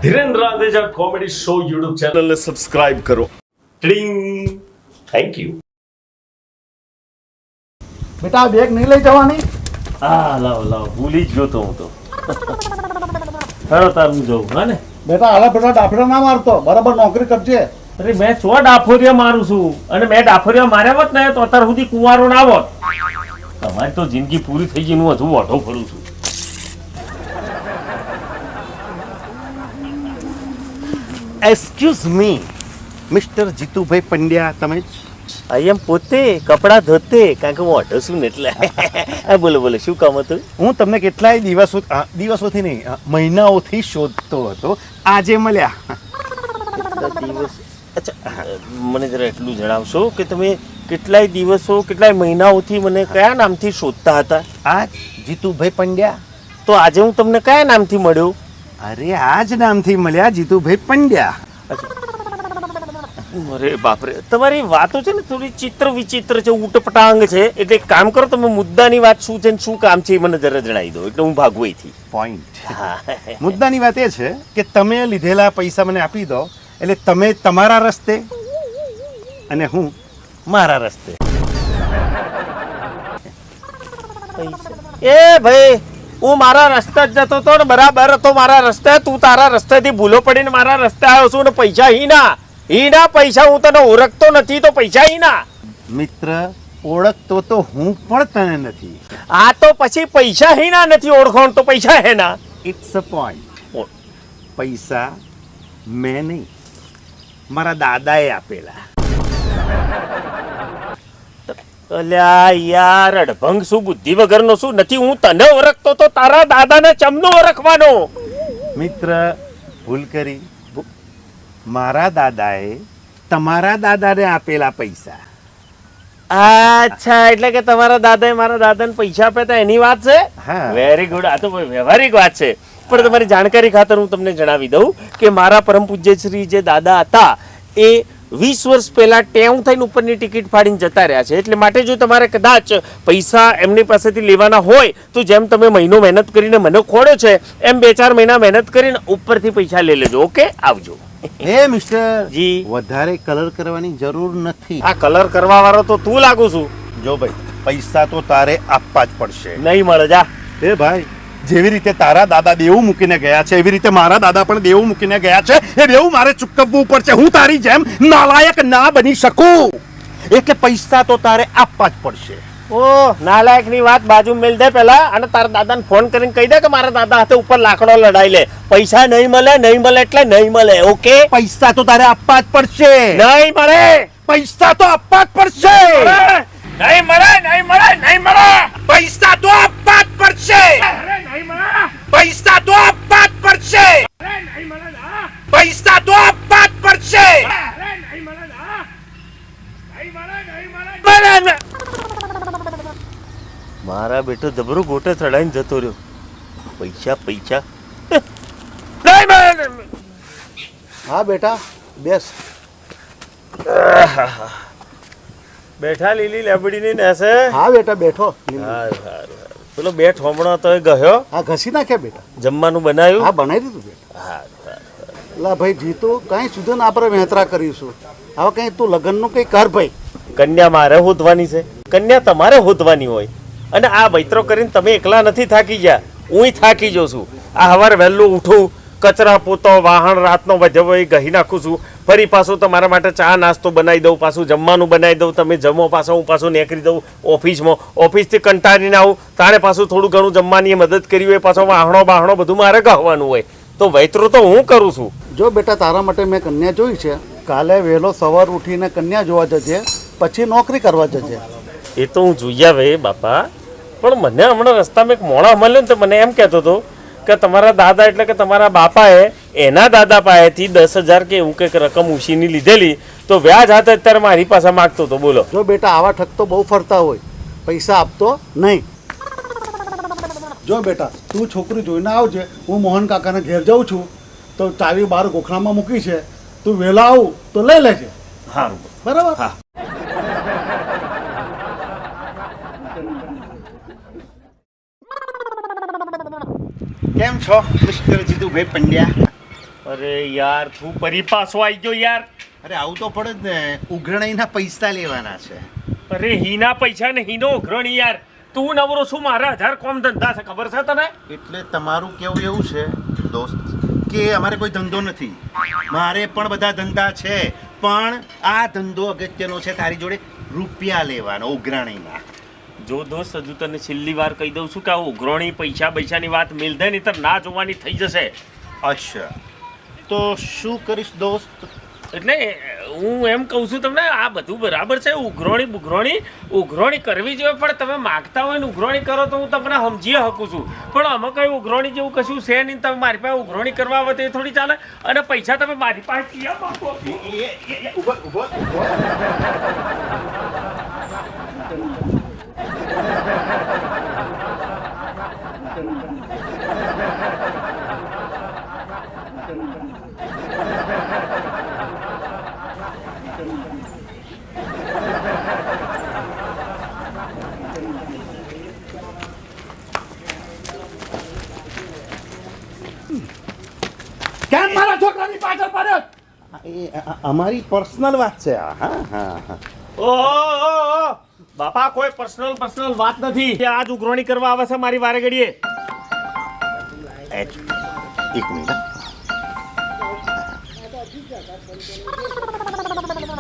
Dhirendra Randeja comedy show YouTube ચેનલને subscribe કરો. ટિંગ. Thank you. બેટા બેગ નહીં લઈ જવાની? હા લાવ ભૂલી જ ગયો તો હું તો. હેડો તારું જવું હા ને. બેટા આલા બેટા ડાફડા ના મારતો, બરાબર નોકરી કરજે. અરે મેં ચો ડાફોરિયા મારું છું અને મેં ડાફોરિયા માર્યા હોત ને તો અત્યાર સુધી કુંવારો ના હોત. તમારી તો જિંદગી પૂરી થઈ ગઈ, હું હજુ ઓઢો ફરું છું. Excuse me mister Jitubhai Pandya, તમે જ? આઈ એમ પોતે કપડાં ધોતે કારણ કે હું ઓઢો છું ને એટલે. બોલો શું કામ હતું? હું તમને કેટલાય દિવસોથી નહીં મહિનાઓથી શોધતો હતો, આજે મળ્યા. દિવસ અચ્છા, મને જરા એટલું જણાવશો કે તમે કેટલાય દિવસો કેટલાય મહિનાઓથી મને કયા નામથી શોધતા હતા? આજ જીતુભાઈ પંડ્યા. તો આજે હું તમને કયા નામથી મળ્યો? અરે આ જ નામથી મળ્યા, જીતુભાઈ પંડ્યા. અરે બાપરે, તમારી વાતો છે ને થોડી ચિત્ર વિચિત્ર છે, ઉટપટાંગ છે. એટલે એક કામ કરો, તમે મુદ્દાની વાત શું છે ને શું કામ છે એ મને જરા જણાવી દો, એટલે હું ભાગવું અહીંથી. પોઈન્ટ. મુદ્દાની વાત એ છે કે તમે લીધેલા પૈસા મને આપી દો, એટલે તમે તમારા રસ્તે અને હું મારા રસ્તે. એ ભાઈ, હું મારા રસ્તે જ જતો હતો ને બરાબર હતો મારા રસ્તે. તું તારા રસ્તેથી ભૂલો પડીને મારા રસ્તે આવ્યો છું ને પૈસા હીના પૈસા. હું તને ઓળખતો નથી તો પૈસા હીના. મિત્ર, ઓળખતો તો હું પણ તને નથી. આ તો પછી પૈસા હીના નથી ઓળખણ તો પૈસા હેના. It's a point. પૈસા મેં નહીં, મારા દાદાએ આપેલા. અલ્યા યાર, અડભંગ શું, બુદ્ધિ વગરનો શું? નથી હું તને ઓળખતો તો તારા દાદાને ચમનો ઓળખવાનો. મિત્ર, ભૂલ કરી. મારા દાદાએ તમારા દાદાને આપેલા પૈસા. અચ્છા, એટલે કે તમારા દાદાએ મારા દાદાને પૈસા આપ્યા હતા એની વાત છે? હા. Very good. આ તો વ્યવહારિક વાત છે. પણ તમારી જાણકારી ખાતર હું તમને જણાવી દઉં કે મારા પરમ પૂજ્ય શ્રી જે દાદા હતા એ 20 વર્ષ પહેલા ટેવ થઈને ઉપરની ટિકિટ ફાડીને જતા રહ્યા છે. એટલે માટે જો તમારે કદાચ પૈસા એમની પાસેથી લેવાના હોય તો જેમ તમે મહિનો મહેનત કરીને મને ખોડ્યો છે એમ 2-4 મહિના મહેનત કરીને ઉપરથી પૈસા લઈ લેજો. ઓકે, આવજો. હે મિસ્ટર જી. વધારે કલર કરવાની જરૂર નથી. આ કલર કરવા વાળો તો તું લાગુ છું. જો ભાઈ, પૈસા તો તારે આપવા જ પડશે. નહીં મળે, જા. એ ભાઈ, જેવી રીતે તારા દાદા દેવું મૂકીને ગયા છે એવી રીતે મારા દાદા પણ દેવું મૂકીને ગયા છે. એ દેવું મારે ચૂકવવું પડશે. હું તારી જેમ નાલાયક ના બની શકું, એટલે પૈસા તો તારે આપવા જ પડશે. ઓ નાલાયક ની વાત બાજુ મેલ દે પેલા, અને તારા દાદાને ફોન કરીને કહી દે કે મારા દાદા હાથે ઉપર લાકડો લડાઈ લે. પૈસા નહીં મળે એટલે નહીં મળે. ઓકે, પૈસા તો તારે આપવા જ પડશે. નહીં મળે, પૈસા તો આપવા જ પડશે. નહીં મળે. પૈસા તો આપવા જ પડશે. પૈસા તો આપવા જ પડશે. પૈસા તો આપવા જ પડશે. મારા બેટો જબરો ગોટે ચડાઈને જતો રહ્યો. પૈસા હા બેટા બેસ. બેઠા લીલી લેબડીની નેસે. હા બેટા બેઠો. પેલો બેઠ હોમણો તો ગયો. હા ઘસી નાખ્યા બેટા. જમવાનું બનાવ્યું? હા બનાવી દીધું બેટા. લા ભાઈ જીતુ, કઈ સુધી ને આપણે વેતરા કરીશું. હવે કઈ તું લગ્નનું કઈ કર ભાઈ. કન્યા મારે હોદવાની છે, કન્યા તમારે હોદવાની હોય. અને આ વૈતરો કરીને તમે એકલા નથી થાકી ગયા, હું થાકી જાઉં છું. આ સવારે વહેલું ઉઠું, કચરા પોતો વાહણ રાતનો વધ્યો એ ગહી નાખું છું. ફરી પાછું તમારા માટે ચા નાસ્તો બનાવી દઉં, પાછું જમવાનું બનાવી દઉં, તમે જમો, પાછો હું પાછું નીકળી દઉં ઓફિસમાં. ઓફિસથી કંટાળીને આવું તારે પાછું થોડું ઘણું જમવાની મદદ કરી હોય, પાછો વાહણો બધું મારે ગહવાનું હોય. તો વૈતરો તો હું કરું છું. જો બેટા તારા માટે મેં કન્યા જોઈ છે. કાલે વહેલો સવાર ઉઠીને કન્યા જોવા જજે, પછી નોકરી કરવા જજે. એ તો હું જોઈ આવે બાપા, પણ મને હમણાં રસ્તામાં એક મોણા મળ્યો ને તો મને એમ કહેતો હતો કે તમારા દાદા એટલે કે તમારા બાપાએ એના દાદા પાસેથી 10,000 કે એવું કંઈક રકમ ઉછીની લીધેલી, તો વ્યાજ હાથે અત્યારે મારી પાસે માગતો હતો. બોલો. જો બેટા આવા ઠગ તો બહુ ફરતા હોય, પૈસા આપતો નહીં. જો બેટા તું છોકરી જોઈને આવજે, હું મોહન કાકાના ઘેર જાઉં છું, તો ચાવી બહાર ગોખણામાં મૂકી છે, તું વહેલા આવું તો લઈ લેજે. સારું, બરાબર? હા. કેમ છો મિસ્ટર જીતુભાઈ પંડ્યા? અરે યાર તું ફરી પાછો આવી ગયો યાર. અરે આવું તો પડે જ ને, ઉઘરણીના પૈસા લેવાના છે. અરે હીના પૈસા ને હીનો ઉઘરણી યાર. તું નવરો શું, મારા 1000 કોમ ધંધા છે, ખબર છે તને? એટલે તમારું કેવું એવું છે દોસ્ત કે અમારે કોઈ ધંધો નથી. મારે પણ બધા ધંધા છે, પણ આ ધંધો અગત્યનો છે. તારી જોડે રૂપિયા લેવાનો ઉઘરાણીના. જો દોસ્ત હજુ તને છેલ્લી વાર કહી દઉં છું કે આ ઉઘરણી પૈસાની વાત મિલ દે નહીં તો ના જોવાની થઈ જશે. અચ્છા, તો શું કરીશ દોસ્ત? એટલે હું એમ કહું છું તમને, આ બધું બરાબર છે, ઉઘરણી કરવી જોઈએ, પણ તમે માગતા હોય ને ઉઘરણી કરો તો હું તમને સમજી શકું છું, પણ આમાં કઈ ઉઘરણી જેવું કશું છે નહીં. તમે મારી પાસે ઉઘરણી કરવા આવે તો એ થોડી ચાલે, અને પૈસા તમે મારી પાસે ક્યાં માગો? કેમ મારા છોકરાની પાછળ પડ્યો? અમારી પર્સનલ વાત છે આ. હા હા હા. ઓહો બાપા, કોઈ પર્સનલ વાત નથી. આજ ઉઘરણી કરવા આવે છે મારી વારે ઘડીએ. એક મિનિટ.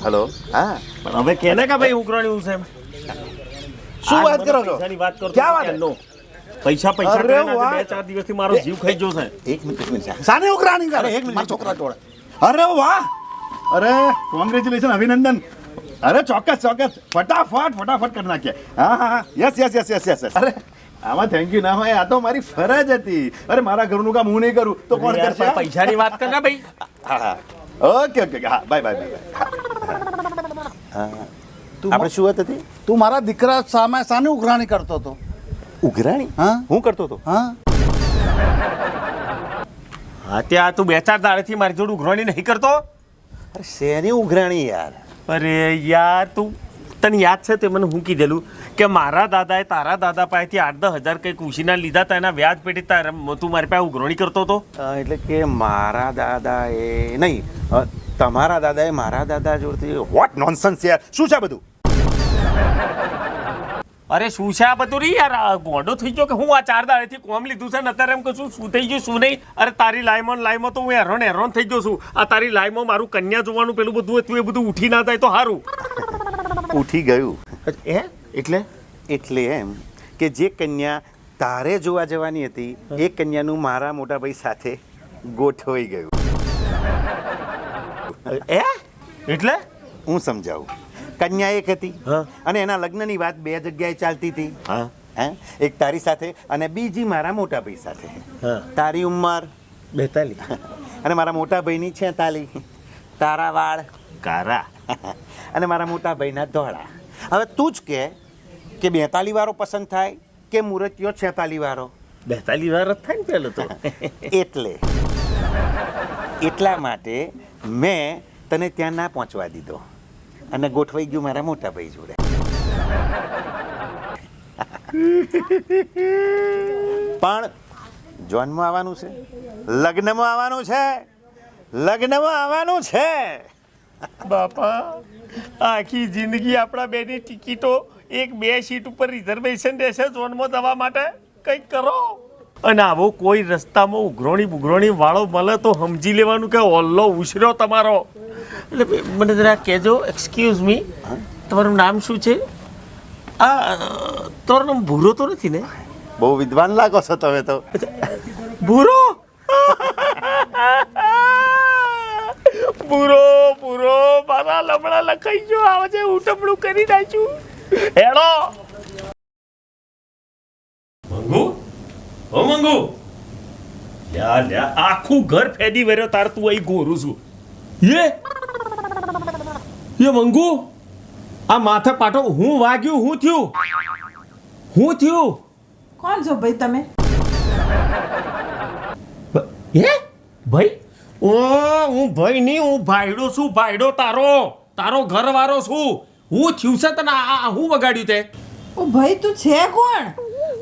હેલો. હા, પણ હવે કેને કે ભાઈ ઉઘરણી હું છે એમ? શું વાત કરો છો? પૈસાની વાત કરો. ક્યાં વાત? નો પૈસા અરે કરીને વાહ. 2-4 દિવસથી મારો જીવ ખાઈ ગયો છે. એક મિનિટ. સાને ઉઘરાણી કરે? એક મિનિટ. મારા છોકરા જોડે. અરે વાહ, અરે કોંગ્રેચ્યુલેશન, અભિનંદન. અરે ચોક્કસ ફટાફટ કરી નાખીએ. હા, યસ. અરે આમાં થેન્ક યુ ના હોય, આ તો મારી ફરજ હતી. અરે મારા ઘરનું કામ હું નહીં કરું તો કોણ યાર, કરશે? પૈસાની વાત કર ને ભાઈ. હા, ઓકે. હા, બાય. આપણે શું વાત હતી? તું મારા દીકરા સામે સાને ઉઘરાણી કરતો હતો? ઉઘરાણી? હા? હું કરતો હતો? હા, હા, ત્યાં તું 2-4 દાડેથી મારી જોડે ઉઘરણી નહીં કરતો? અરે શેની ઉઘરાણી યાર? અરે યાર, તને યાદ છે તે મને હું કીધેલું કે મારા દાદાએ તારા દાદા પાસેથી 8-10 હજાર કંઈક ઉછીના લીધા હતા, એના વ્યાજ પેટે તું મારી પાસે ઉઘરણી કરતો હતો. એટલે કે મારા દાદાએ નહીં, તમારા દાદાએ મારા દાદા જોડથી. વોટ નોનસેન્સ યાર, શું છે બધું? અરે શું છે આ બધું રી યાર? આ ગોંડો થઈ ગયો કે હું આ 4 દાડેથી કોમ લીધું છે ને અત્યારે એમ કહું શું થઈ ગયું શું નહીં? અરે તારી લાઈમાં તો હું હેરાન થઈ ગયો છું. આ તારી લાઈમાં મારું કન્યા જોવાનું પેલું બધું હતું, એ બધું ઉઠી ના થાય તો સારું. ઉઠી ગયું. એટલે એમ કે જે કન્યા તારે જોવા જવાની હતી એ કન્યાનું મારા મોટા ભાઈ સાથે ગોઠવાઈ ગયું. એટલે હું સમજાવું. કન્યા એક હતી હા. અને એના લગ્નની વાત 2 જગ્યાએ ચાલતી હતી. હા હે, એક તારી સાથે અને બીજી મારા મોટા ભાઈ સાથે. હા. તારી ઉંમર 42 અને મારા મોટા ભાઈની 46. તારા વાળ કારા અને મારા મોટા ભાઈના ધોળા. હવે તું જ કે 42 વાળો પસંદ થાય કે મૂર્તિઓ 46 વાળો? 42 વાર જ થાય ને પેલો તો. એટલા માટે મેં તને ત્યાં ના પહોંચવા દીધો અને ગોઠવાઈ ગયું મારા મોટા ભાઈ જોડે. પણ જોનમાં આવવાનું છે, લગ્નમાં આવવાનું છે. બાપા, આખી જિંદગી આપણા બેની ટિકિટો 1-2 સીટ ઉપર રિઝર્વેશન રહેશે ઝોનમાં જવા માટે. કંઈક કરો. અને આવો કોઈ રસ્તામાં ઉઘરણી વાળો મળે તો સમજી લેવાનું કે ઓલ્લો ઉછર્યો તમારો. એટલે મને જરા કહેજો, એક્સક્યુઝ મી, તમારું નામ શું છે? તમારું નામ ભૂરો તો નથી ને? બહુ વિદ્વાન લાગો છો તમે તો. ભૂરો ભૂરો મારા લમડા લખાઈ ગયો. આવે છે ઉટમણું કરી નાખ્યું. હેડો મંગુ, લ્યા આખું ઘર ફેદી વર્યો તાર તું અહીં ગોરું છું. એ મંગુ, આ માથે પાટો હું વાગ્યું? હું થયું? કોણ છો ભાઈ તમે? ભાઈ? ઓ હું ભાઈ નહીં, હું ભાઈડો છું. ભાઈડો તારો ઘરવાળો છું. હું થયું છે તને? આ હું વગાડ્યું તે? ઓ ભાઈ તું છે કોણ?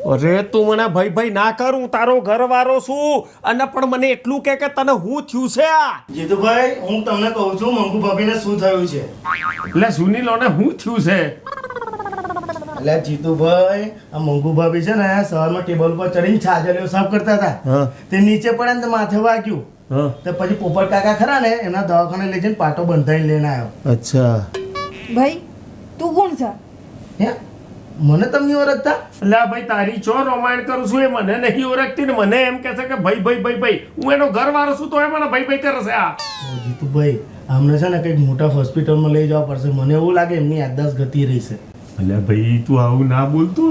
અરે તું મને ભાઈ ભાઈ ના કર, હું તારો ઘરવાળો છું. અને પણ મને એટલું કે તને હું થયું છે આ? જીતુભાઈ હું તમને કહું છું મંગુ ભાભીને શું થયું છે. એટલે સુનીલોને હું થયું છે? એટલે જીતુભાઈ આ મંગુ ભાભી છે ને સવારમાં ટેબલ પર ચડીને છાજલીઓ સાફ કરતા હતા. તે નીચે પડે ને તો માથે વાગ્યું. તો પછી પોપટ કાકા ખરા ને એના દવાખાને લઈ જઈને પાટો બંધાઈને લઈને આવ્યો. અચ્છા. ભાઈ તું કોણ છે? હે મને તમને ઓળખતા? એટલે ભાઈ તારી ચો રોમાયણ કરું છું, એ મને નહીં ઓળખતી ને મને એમ કે છે કે ભાઈ ભાઈ ભાઈ ભાઈ. હું એનો ઘરવાળો છું તો એ મને ભાઈ ભાઈ કરે છે આ. ઓ જીતુભાઈ અમને છે ને કંઈક મોટા હોસ્પિટલમાં લઈ જવા પડશે. મને એવું લાગે એમની યાદદાસ્ત ઘટી રહી છે. એટલે ભાઈ તું આવું ના બોલતો.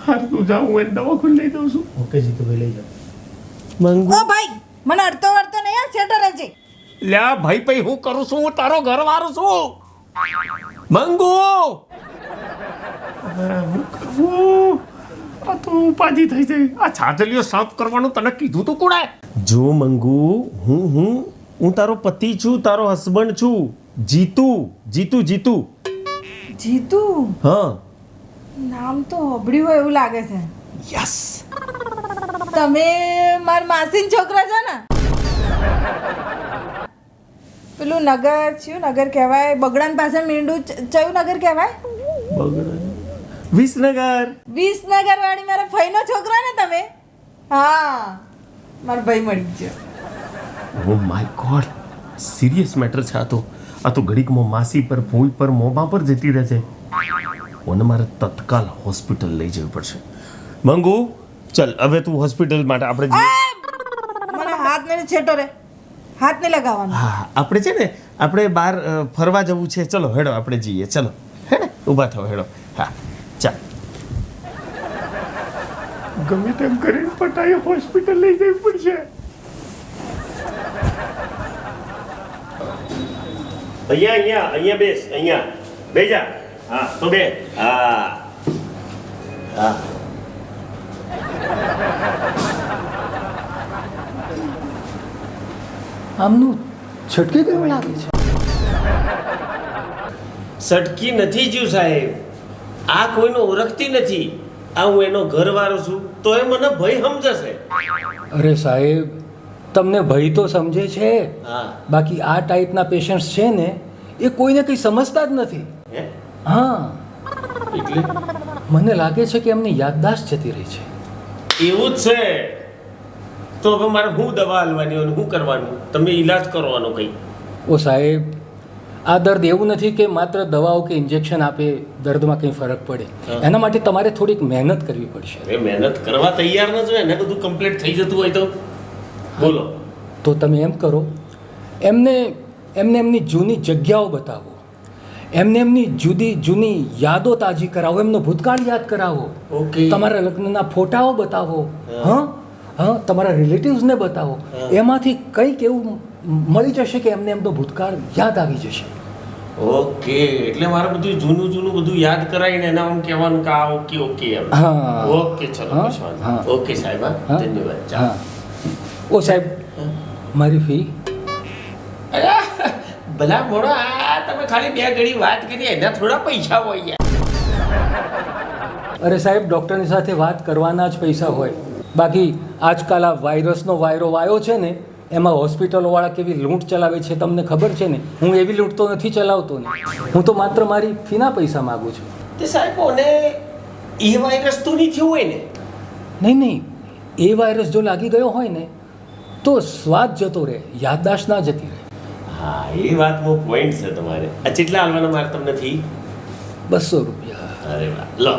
હાર તું જા, હું એને દવાખાને લઈ દઉં છું. ઓકે જીતુભાઈ લઈ જાઓ. મંગુ ઓ ભાઈ મને અડતો વળતો નહીં આ સેટર છે. લ્યા ભાઈ ભાઈ હું કરું છું, હું તારો ઘરવાળો છું. મંગુ હું કરું? આ તો ઉપાધિ થઈ જાય. આ છાજલીઓ સાફ કરવાનું તને કીધું તું કોણે? જો મંગુ, હું તારો પતિ છું, તારો હસબન્ડ છું. જીતુ જીતુ જીતુ. જીતુ હા. નામ તો હોબળ્યું હોય એવું લાગે છે. યસ. તમે મારા માસીન છોકરા છો ને? પેલું નગર છું નગર કહેવાય, બગડાન પાસે મીંડું ચયું નગર કહેવાય? વિસનગર. વિસનગર વાળી મારા ભાઈનો છોકરો ને તમે? હા મારો ભાઈ મળી ગયો. Oh my God, serious matter છે આ તો. આ તો ઘડીકમાં માસી પર ફૂઈ પર મોબા પર જતી રહે છે. અને મારે તત્કાલ હોસ્પિટલ લઈ જવી પડશે. મંગુ ચલ હવે તું હોસ્પિટલ માટે આપણે મને હાથ ને છેટો રે, હાથ ને લગાવવાનો. હા આપણે છે ને આપણે બહાર ફરવા જવું છે. ચલો હેડો આપણે જઈએ. ચલો હે ને ઊભા થાવ હેડો. હા ચાલ. ગમે તેમ કરીને પટાઈ હોસ્પિટલ લઈ જવી પડશે. અહીંયા બેસ, અહીંયા બેજા. હા તો બે. હા હા. આમનું છટકી ગયું લાગે છે. સટકી નથી જ્યું સાહેબ. આ કોઈને ઓળખતી નથી. આ હું એનો ઘરવાળો છું તો એ મને ભય સમજશે. અરે સાહેબ તમને ભય તો સમજે છે, હા. બાકી આ ટાઈપના પેશન્ટ્સ છે ને એ કોઈને કંઈ સમજતા જ નથી. હે? હા એટલે મને લાગે છે કે એમની યાદદાસ્ત જતી રહી છે. એવું જ છે. તો હવે મારે શું દવા હાલવાની હોય, શું કરવાનું? તમે ઈલાજ કરવાનો કંઈ. ઓ સાહેબ આ દર્દ એવું નથી કે માત્ર દવાઓ કે ઇન્જેક્શન આપે દર્દમાં કંઈ ફરક પડે. એના માટે તમારે થોડીક મહેનત કરવી પડશે. અરે મહેનત કરવા તૈયાર ન છો, એને બધું કમ્પ્લીટ થઈ જતું હોય તો બોલો. તો તમે એમ કરો, એમને એમની જૂની જગ્યાઓ બતાવો, એમની જૂની યાદો તાજી કરાવો, એમનો ભૂતકાળ યાદ કરાવો. ઓકે. તમારા લગ્નના ફોટાઓ બતાવો. હા તમારા રિલેટિવ્સને બતાવો. એમાંથી કંઈક એવું મળી જશે કે એમનો ભૂતકાળ યાદ આવી જશે. ઓકે એટલે મારે બધું જૂનું બધું યાદ કરાવીને એના આમ કહેવાનું કે આ ઓકે ઓકે એમ. હા. ઓકે ચલો હા, કશો વાંધો હા. નહીં. ઓકે સાહેબ હા હા? ધન્યવાદ. ચાલો. હા ઓ સાહેબ મારી ફી? ભલા મોડો આ તમે ખાલી બે ઘડી વાત કરી એના થોડા પૈસા હોય યાર. અરે સાહેબ ડૉક્ટરની સાથે વાત કરવાના જ પૈસા હોય. બાકી આજકાલ આ વાયરસનો વાયરો આવ્યો છે ને એમાં હોસ્પિટલોવાળા કેવી લૂંટ ચલાવે છે તમને ખબર છે ને. હું એવી લૂંટ તો નથી ચલાવતો ને. હું તો માત્ર મારી ફીના પૈસા માગું છું. તે સાહેબ ઓને એ વાયરસ તો નહીં થયું હોય ને? નહીં એ વાયરસ જો લાગી ગયો હોય ને તો સ્વાદ જતો રહે, યાદદાસ્ત ના જતી રહે. હા એ વાતનો પોઈન્ટ છે તમારે. આ કેટલા હાલવાના મારે તમને ફી? 200 રૂપિયા. અરે વાહ લો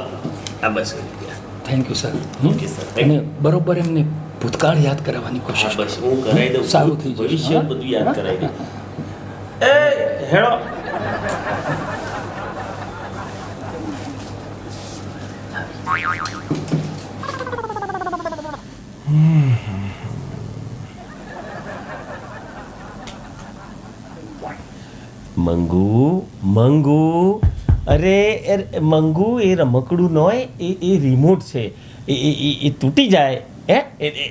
આ 200 રૂપિયા. Thank you sir. Okay sir. અને બરોબર એમને ભૂતકાળ યાદ કરાવવાની હા કોશિશ બસ હું કરાવી દઉં. સારું થઈ જશે. ભવિષ્ય હા? બધું યાદ કરાવી દઉં. એ હેડો. મંગુ અરે મંગુ એ રમકડું ન હોય એ રિમોટ છે. એ તૂટી જાય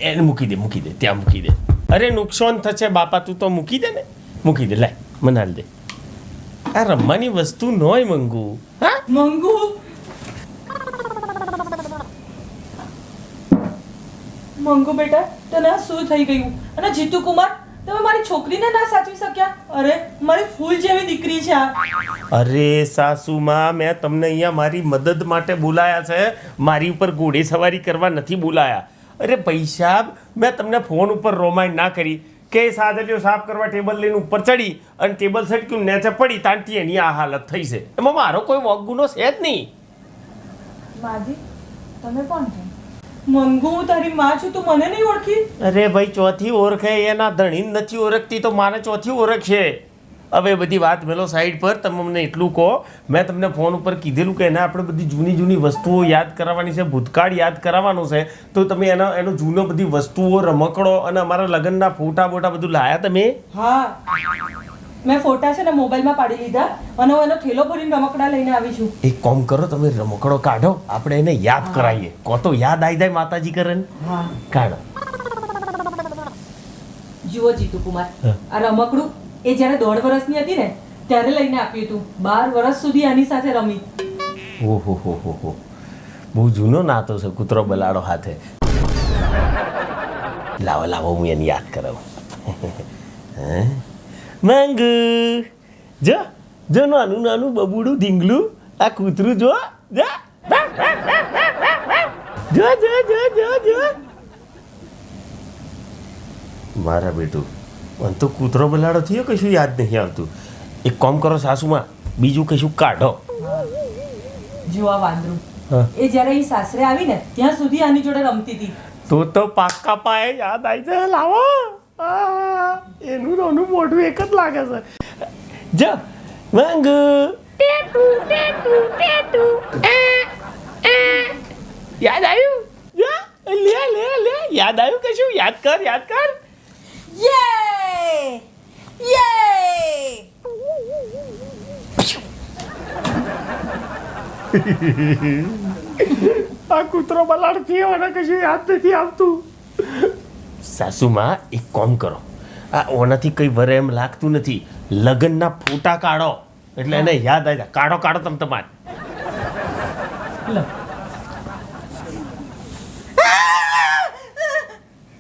એને મૂકી દે ત્યાં મૂકી દે. અરે નુકસાન થશે બાપા, તું તો મૂકી દે ને. મૂકી દે લાય મને હાલ દે. આ રમવાની વસ્તુ ન હોય મંગુ. હા મંગુ મંગુ બેટા તને આ શું થઈ ગયું? અને જીતુ કુમાર તમે મારી છોકરીને ના સાચવી શક્યા? અરે મારી ફૂલ જેવી દીકરી છે આ. અરે સાસુમાં, મેં તમને અહીંયા મારી મદદ માટે બોલાયા છે, મારી ઉપર ઘોડે સવારી કરવા નથી બોલાયા. અરે ભાઈ સાહેબ, મેં તમને ફોન ઉપર રોમાન્ડ ના કરી કે સાદલીઓ સાફ કરવા ટેબલ લઈને ઉપર ચડી અને ટેબલ સટક્યું નીચે પડી તાંટી એની આ હાલત થઈ છે. એમાં મારો કોઈ વોક ગુનો છે જ નહીં. માજી તમે કોણ છો? મંગુ હું તારી માં છું, તું મને નહીં ઓળખી? અરે ભાઈ, ચોથી ઓળખે એના ધણીને નથી ઓળખતી તો માને ચોથી ઓળખશે. હવે બધી વાત મેલો સાઈડ પર, તમે મને એટલું કહો, મેં તમને ફોન ઉપર કીધેલું કે એને આપણે બધી જૂની જૂની વસ્તુઓ યાદ કરાવવાની છે, ભૂતકાળ યાદ કરાવવાનું છે, તો તમે એનો જૂનો બધી વસ્તુઓ, રમકડો અને અમારા લગ્નના ફોટા બોટા બધું લાયા તમે? હા, મેં ફોટા છે ને મોબાઈલમાં પાડી લીધા અને હું એનો થેલો ભરીને રમકડા લઈને આવી છું. એક કામ કરો, તમે રમકડો કાઢો, આપણે એને યાદ કરાવીએ. કો તો યાદ આવી જાય માતાજી કરે ને. હા, કાઢો. જુઓ જીતુ કુમાર, આ રમકડું એ જ્યારે 1.5 વર્ષની હતી ને ત્યારે લઈને આપ્યું હતું. 12 વર્ષ સુધી આની સાથે રમી. ઓહો હો હો હો, બહુ જૂનો નાતો છે કૂતરો બલાડો હાથે. લાવો લાવો, હું એને યાદ કરાવું. મંગુ, જો જો નાનું નાનું બબુડું ઢીંગલું, આ કૂતરું જો, જો જો જો જો જો જો મારા બેટું, મને તો કૂતરો બલાડો થયો, કશું યાદ નહીં આવતું. એક કામ કરો સાસુમાં, બીજું કશું કાઢો. જો આ વાંદરું, એ જ્યારે એ સાસરે આવી ને ત્યાં સુધી આની જોડે રમતી હતી. તો પાક્કા પાયે યાદ આવી જાય. લાવો, એનું નાનું મોઢું એક જ લાગે છે. જો મંગુ, ટેટુ ટેટુ ટેટુ, યાદ આવ્યું? લે લે લે, યાદ આવ્યું કશું? યાદ કર, યાદ કર. યે યે આ કૂતરો બલાડ થયો અને કશું યાદ નથી આવતું. સાસુમાં, એક કામ કરો, આ ઓનાથી કઈ વરે એમ લાગતું નથી. લગ્નના ફોટા કાઢો એટલે એને યાદ આવી જાય. કાઢો કાઢો તમે તમારે.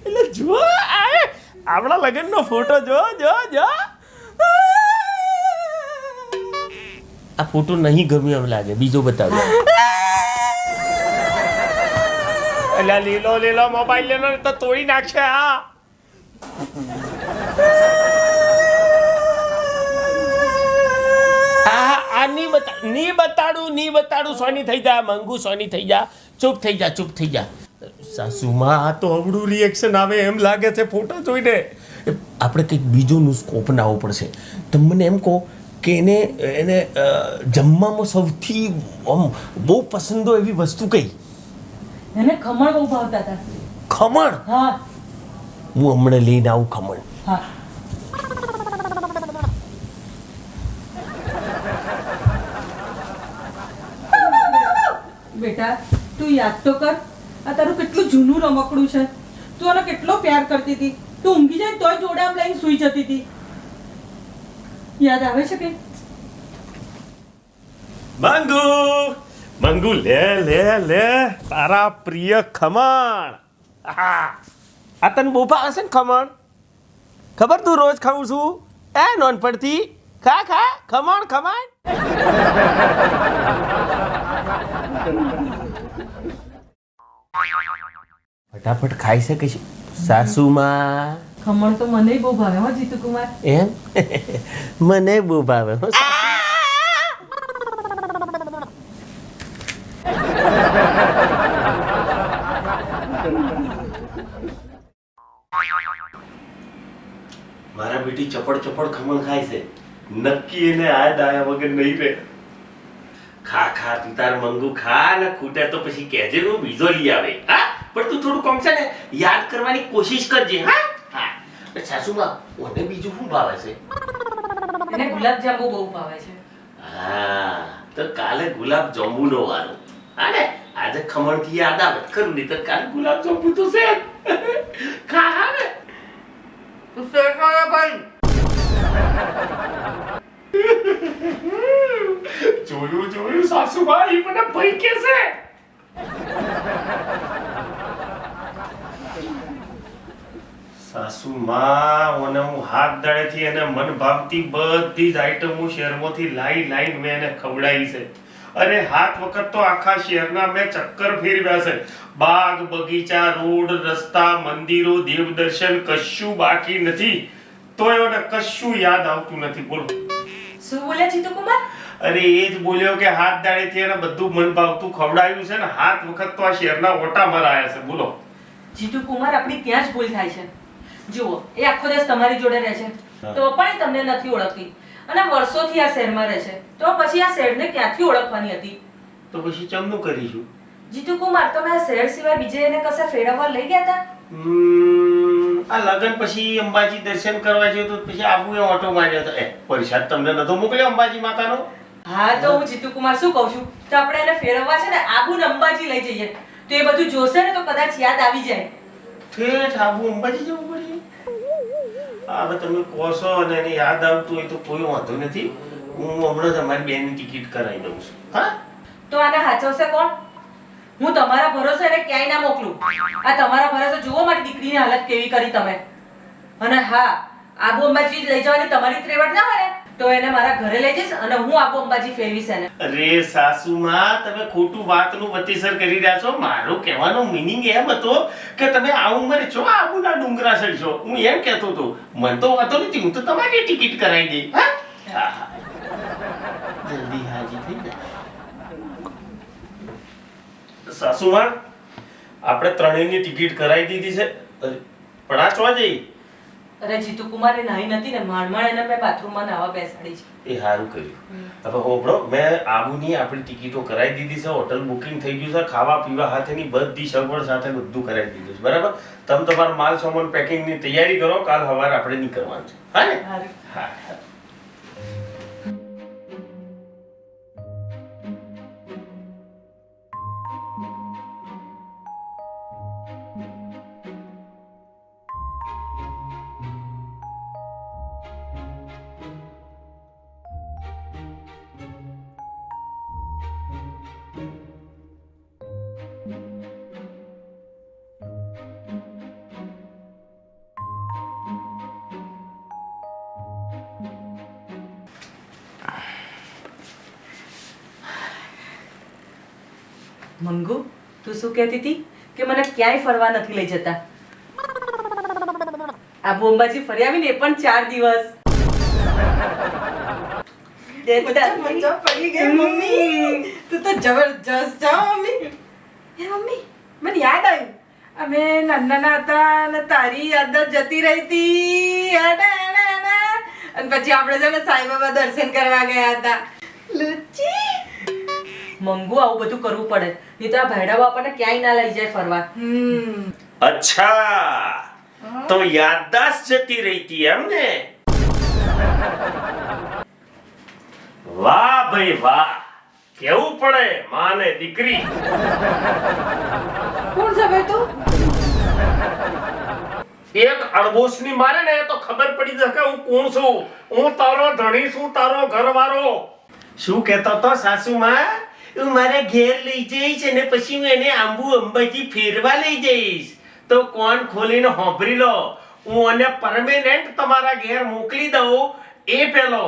એટલે જો આપણા લગ્નનો ફોટો જો જો જો. આ ફોટો નહીં ગમ્યો એમ લાગે, બીજો બતાવો. એટલે લીલો લીલો મોબાઈલ લેનો તો તોડી નાખશે. આ ની બતાડું. સોની થઈ જા મંગુ, સોની થઈ જા, ચૂપ થઈ જા, ચૂપ થઈ જા. સાસુમાં, આ તો અવળું રિએક્શન આવે એમ લાગે છે ફોટો જોઈને. આપણે કંઈક બીજું નુસ્ખો અપનાવવો પડશે. તમે મને એમ કહો કે એને જમવામાં સૌથી બહુ પસંદ હોય એવી વસ્તુ કઈ? એને ખમણ બહુ ભાવતા હતા. ખમણ? હા, હું હમણાં લઈને આવું ખમણ. હા. બેટા તું યાદ તો કર, આ તારું કેટલું જૂનું રમકડું છે. તું આનો કેટલો પ્યાર કરતી હતી. તું ઊંઘી જાય તોય જોડે આમ લઈને સૂઈ જતી હતી. યાદ આવે છે કે? મંગુ, મંગુ, લે લે લે, તારા પ્રિય ખમણ. આ તને બહુ ભાવે છે ને ખમણ? ખબર તું રોજ ખાઉં છું એ નોનપણથી? ખા ખા ખમણ ખમણ. ફટાફટ ખાઈ શકે છે સાસુમાં. ખમણ તો મને બહુ ભાવે હો જીતુ કુમાર. એમ? મને બહુ ભાવે હો. મારા બેટી ચપડ ચપડ ખમણ ખાય છે, નક્કી એને યાદ આયા વગર નહીં રહે. ખા ખા તું તાર મંગુ ખા ને, ખૂટે તો પછી કહેજે હું બીજો લઈ આવે. હા, પણ તું થોડું કમ છે ને યાદ કરવાની કોશિશ કરજે. હા હા. સાસુમાં, ઓને બીજું શું ભાવે છે? એને ગુલાબજાંબુ બહુ ભાવે છે. હા, તો કાલે ગુલાબ જાંબુનો વારો. હા ને, આજે ખમણ થી યાદ આવે ખરું, નહીં તો કાલે ગુલાબ જાંબુ તો છે. ખા હા ને. તું શેકાયા ભાઈ. જોયું સાસુભાઈ, મને ભઈ કે છે. સાસુમાં અને હું હાથ દાડેથી એને મન ભાવતી બધી જ આઈટમો શહેરમાંથી લાઈન મેં એને ખવડાવી છે. અરે હાથ વખત તો આખા શહેરના મેં ચક્કર ફેરવ્યા છે. બાગ બગીચા, રોડ, રસ્તા, મંદિરો, દેવદર્શન કશું બાકી નથી. તોય એને કશું યાદ આવતું નથી. બોલો શું બોલ્યા જીતુકુમાર? અરે એ જ બોલ્યો કે હાથ દાડેથી એને બધું મન ભાવતું ખવડાવ્યું છે ને હાથ વખત તો આ શહેરના ઓટા મરાયા છે. બોલો જીતુકુમાર, આપણી ત્યાં જ ભૂલ થાય છે. જુઓ, એ આખો દિવસ તમારી જોડે રહે છે તો પણ એ તમને નથી ઓળખતી અને વર્ષોથી આ શહેરમાં રહે છે તો પછી આ શહેરને ક્યાંથી ઓળખવાની હતી? તો પછી ચમનું કરીશું. જીતુકુમાર, તમે આ શહેર સિવાય બીજે એને કશે ફેરવવા લઈ ગયા હતા? આ લગન પછી અંબાજી દર્શન કરવા ગયો તો પછી આબુ એ ઓટો માર્યો હતો. પરિષદ તમને નતો મોકલ્યો અંબાજી માતાનો? હા, તો હું જીતુકુમાર શું કહું છું, તો આપણે એને ફેરવવા છે ને આબુ ને અંબાજી લઈ જઈએ તો એ બધું જોશે ને તો કદાચ યાદ આવી જાય. ઠેઠ આબુ અંબાજી જવું પડશે. હવે તમે કહો છો અને એને યાદ આવતું હોય તો કોઈ વાંધો નથી. હું હમણાં જ અમારી બેનની ટિકિટ કરાવી દઉં છું. હા, તો આને હાચવશે કોણ? હું તમારા ભરોસે એને ક્યાંય ના મોકલું. આ તમારા ભરોસે જુઓ મારી દીકરીની હાલત કેવી કરી તમે. અને હા, આબુ અંબાજી લઈ જવાની તમારી ત્રેવડ ના હોય ને તો એને મારા ઘરે લઈ જઈશ અને હું આબુ અંબાજી ફેરવીશ એને. અરે સાસુમાં, તમે ખોટું વાતનું વતીસર કરી રહ્યા છો. મારો કહેવાનો મીનિંગ એમ હતો કે તમે આ ઉંમરે છો આબુના ડુંગરા ચડશો. હું એમ કહેતો હતો. મને તો વાતો નથી, હું તો તમારી ટિકિટ કરાવી દઈ. હા, જલ્દી હાજી થઈ જાય. સાસુમાં, આપણે ત્રણેયની ટિકિટ કરાવી દીધી છે. પણ આ ચો જઈ? અરે જીતુકુમાર, એ નાહી નથી ને માંડ એને મેં બાથરૂમમાં નાવા બેસાડી છે. એ સારું કર્યું. હવે હોબળો, મેં આબુની આપણી ટિકિટો કરાવી દીધી છે. હોટલ બુકિંગ થઈ ગયું છે. ખાવા પીવા સાથેની બધી સગવડ સાથે બધું કરાવી દીધું છે. બરાબર? તમે તમારો માલ સામાન પેકિંગની તૈયારી કરો. કાલ સવારે આપણે નીકળવાનું છે. હા ને? હા. મંગુ, તું શું કહેતી હતી કે મને ક્યાંય ફરવા નથી લઈ જતા? આબુ અંબાજી ફરી આવીને એ પણ 4 દિવસ. મજા પડી ગઈ મમ્મી. તું તો જબરજસ્ત છો મમ્મી. એ મમ્મી, મને યાદ આવ્યું, અમે નાના હતા અને તારી યાદ જતી રહી હતી. અને પછી આપણે છે ને સાંઈબાબા દર્શન કરવા ગયા હતા. લુચી મંગુ, આવું બધું કરવું પડે નહીં તો આ ભાઈડા બાપાને ક્યાંય ના લઈ જાય ફરવા. અચ્છા, તો યાદદાસ્ત જતી રહી હતી એમ ને? વાહ ભાઈ વાહ, કેવું પડે માને દીકરી. કોણ છે ભાઈ તું? એક અડબોસની મારે ને તો ખબર પડી જશે કે હું કોણ છું. હું તારો ધણી છું, તારો ઘરવાળો. શું કહેતો તો સાસુમાં? હું મારા ઘેર લઈ જઈશ અને પછી હું એને આંબુ અંબાજી ફેરવા લઈ જઈશ. તો કોણ ખોલીને હોંભરી લો, હું એને પરમેનન્ટ તમારા ઘેર મોકલી દઉં. એ પેલો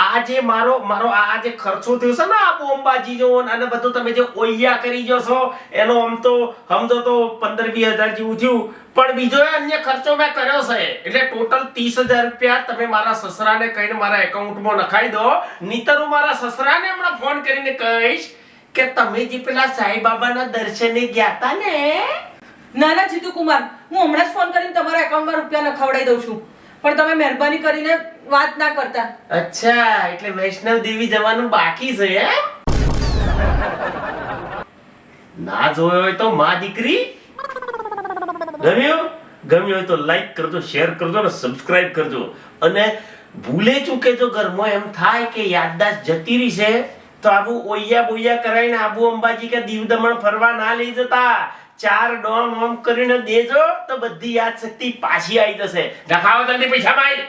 આ જે મારો આ જે ખર્ચો થયો છે ને આબુ અંબાજી જો અને બધું તમે જે ઓયા કરી જો છો એનો આમ તો સમજો તો 15-20 હજાર જેવું થયું. પણ બીજો અન્ય ખર્ચો મેં કર્યો છે એટલે ટોટલ 30,000 રૂપિયા તમે મારા સસરાને કહીને મારા એકાઉન્ટમાં નખાઈ દો. નહીતર હું મારા સસરાને હમણાં ફોન કરીને કહીશ કે તમે જે પેલા સાંઈબાબાના દર્શને ગયા હતા ને. ના ના જીતુકુમાર, હું હમણાં જ ફોન કરીને તમારા એકાઉન્ટમાં રૂપિયા નખાવડાવી દઉં છું, પણ તમે મહેરબાની કરીને વાત ના કરતા. અચ્છા, એટલે વૈષ્ણવ દેવી જવાનું બાકી છે એમ? ના જોયો હોય તો માં દીકરી. ગમ્યું હોય તો લાઈક કરજો, શેર કરજો અને સબસ્ક્રાઇબ કરજો. અને ભૂલે ચૂકે જો ઘરમાં એમ થાય કે યાદદાસ્ત જતી રહી છે તો આબુ ઓયા બોયા કરાઈને આબુ અંબાજી કે દીવ દમણ ફરવા ના લઈ જતા. 4 ડોમ ઓમ કરીને દેજો તો બધી યાદ શક્તિ પાછી આવી જશે. નખાવો જલ્દી પૈસા ભાઈ.